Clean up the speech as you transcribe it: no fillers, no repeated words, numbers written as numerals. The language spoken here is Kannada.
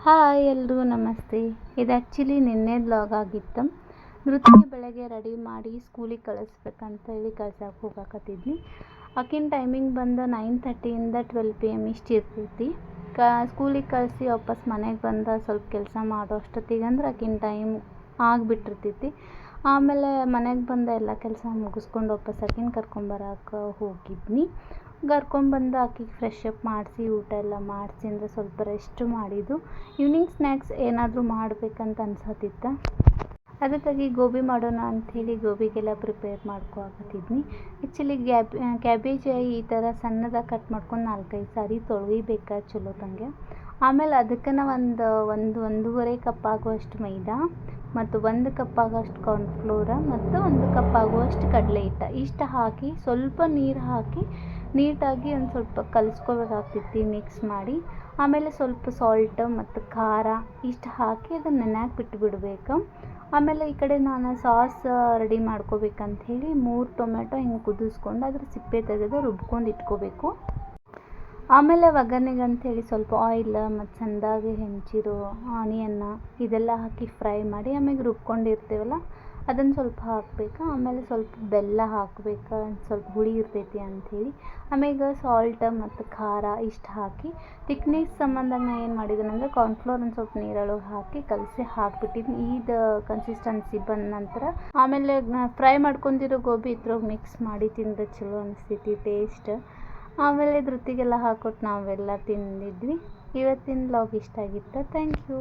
ಹಾಯ್ ಎಲ್ರಿಗೂ ನಮಸ್ತೆ. ಇದು ಆ್ಯಕ್ಚುಲಿ ನಿನ್ನೆ ಬ್ಲಾಗ್ ಆಗಿತ್ತು. ನೃತ್ಯ ಬೆಳಗ್ಗೆ ರೆಡಿ ಮಾಡಿ ಸ್ಕೂಲಿಗೆ ಕಳಿಸ್ಬೇಕಂತೇಳಿ ಕಳ್ಸಕ್ಕೆ ಹೋಗಾಕತ್ತಿದ್ನಿ. ಆಕಿನ ಟೈಮಿಂಗ್ ಬಂದು 9:30ಇಂದ 12 PM ಇಷ್ಟು ಇರ್ತೈತಿ. ಸ್ಕೂಲಿಗೆ ಕಳಿಸಿ ವಾಪಸ್ ಮನೆಗೆ ಬಂದು ಸ್ವಲ್ಪ ಕೆಲಸ ಮಾಡೋ ಅಷ್ಟೊತ್ತಿಗೆ ಅಂದ್ರೆ ಆಕಿನ ಟೈಮ್ ಆಗಿಬಿಟ್ಟಿರ್ತೈತಿ. ಆಮೇಲೆ ಮನೆಗೆ ಬಂದು ಎಲ್ಲ ಕೆಲಸ ಮುಗಿಸ್ಕೊಂಡು ವಾಪಸ್ ಆಕಿನ ಕರ್ಕೊಂಬರಕ್ಕೆ ಹೋಗಿದ್ನಿ. ಕರ್ಕೊಂಬಂದು ಆಕಿಗೆ ಫ್ರೆಶ್ ಅಪ್ ಮಾಡಿಸಿ ಊಟ ಎಲ್ಲ ಮಾಡಿಸಿ ಅಂದರೆ ಸ್ವಲ್ಪ ರೆಸ್ಟ್ ಮಾಡಿದ್ದು. ಈವ್ನಿಂಗ್ ಸ್ನ್ಯಾಕ್ಸ್ ಏನಾದರೂ ಮಾಡಬೇಕಂತ ಅನ್ಸತ್ತಿತ್ತು. ಅದಕ್ಕಾಗಿ ಗೋಬಿ ಮಾಡೋಣ ಅಂಥೇಳಿ ಗೋಬಿಗೆಲ್ಲ ಪ್ರಿಪೇರ್ ಮಾಡ್ಕೊಳಕತ್ತಿದ್ನಿ. ಆ್ಯಕ್ಚುಲಿ ಕ್ಯಾಬೇಜ್ ಈ ಥರ ಸಣ್ಣದಾಗಿ ಕಟ್ ಮಾಡ್ಕೊಂಡು 4-5 ಸಾರಿ ತೊಳಿಬೇಕು ಚಲೋತಂಗೆ. ಆಮೇಲೆ ಅದಕ್ಕೆ ಒಂದೂವರೆ ಕಪ್ ಆಗುವಷ್ಟು ಮೈದಾ ಮತ್ತು 1 ಕಪ್ ಆಗೋಷ್ಟು ಕಾರ್ನ್ಫ್ಲೋರ ಮತ್ತು 1 ಕಪ್ ಆಗುವಷ್ಟು ಕಡಲೆ ಹಿಟ್ಟು ಇಷ್ಟು ಹಾಕಿ ಸ್ವಲ್ಪ ನೀರು ಹಾಕಿ ನೀಟಾಗಿ ಒಂದು ಸ್ವಲ್ಪ ಕಲಿಸ್ಕೋಬೇಕಾಗ್ತೈತಿ ಮಿಕ್ಸ್ ಮಾಡಿ. ಆಮೇಲೆ ಸ್ವಲ್ಪ ಸಾಲ್ಟ್ ಮತ್ತು ಖಾರ ಇಷ್ಟು ಹಾಕಿ ಅದನ್ನು ನೆನೆಯಾಕೆ ಬಿಟ್ಟುಬಿಡ್ಬೇಕು. ಆಮೇಲೆ ಈ ಕಡೆ ನಾನು ಸಾಸ್ ರೆಡಿ ಮಾಡ್ಕೋಬೇಕಂಥೇಳಿ 3 ಟೊಮೆಟೊ ಹಿಂಗೆ ಕುದಿಸ್ಕೊಂಡು ಅದ್ರ ಸಿಪ್ಪೆ ತೆಗೆದು ರುಬ್ಕೊಂಡು ಇಟ್ಕೋಬೇಕು. ಆಮೇಲೆ ಒಗ್ಗರಣೆಗೆ ಅಂಥೇಳಿ ಸ್ವಲ್ಪ ಆಯಿಲ್ ಮತ್ತು ಚೆಂದಾಗಿ ಹೆಂಚಿರೋ ಆನಿಯನ್ನ ಇದೆಲ್ಲ ಹಾಕಿ ಫ್ರೈ ಮಾಡಿ ಆಮೇಲೆ ರುಬ್ಕೊಂಡಿರ್ತೀವಲ್ಲ ಅದನ್ನು ಸ್ವಲ್ಪ ಹಾಕಬೇಕು. ಆಮೇಲೆ ಸ್ವಲ್ಪ ಬೆಲ್ಲ ಹಾಕಬೇಕು, ಸ್ವಲ್ಪ ಹುಳಿ ಇರ್ತೈತಿ ಅಂಥೇಳಿ. ಆಮೇಲೆ ಸಾಲ್ಟ್ ಮತ್ತು ಖಾರ ಇಷ್ಟು ಹಾಕಿ ತಿಕ್ನೆಸ್ ಸಂಬಂಧ ನಾನು ಏನು ಮಾಡಿದ್ದೀನಿ ಅಂದರೆ ಕಾರ್ನ್ಫ್ಲೋರ್ ಒಂದು ಸ್ವಲ್ಪ ನೀರೊಳಗೆ ಹಾಕಿ ಕಲಸಿ ಹಾಕಿಬಿಟ್ಟಿದ್ದೀನಿ. ಇದು ಕನ್ಸಿಸ್ಟೆನ್ಸಿ ಬಂದ ನಂತರ ಆಮೇಲೆ ಫ್ರೈ ಮಾಡ್ಕೊಂಡಿರೋ ಗೋಬಿ ಇದ್ರೊಳಗೆ ಮಿಕ್ಸ್ ಮಾಡಿ ತಿಂದರೆ ಚಲೋ ಅನಿಸ್ತೈತಿ ಟೇಸ್ಟ್. ಆಮೇಲೆ ಧೃತಿಗೆಲ್ಲ ಹಾಕ್ಕೊಟ್ಟು ನಾವೆಲ್ಲ ತಿಂದಿದ್ವಿ. ಇವತ್ತಿನ ವ್ಲಾಗ್ ಇಷ್ಟ ಆಗಿತ್ತು. Thank you.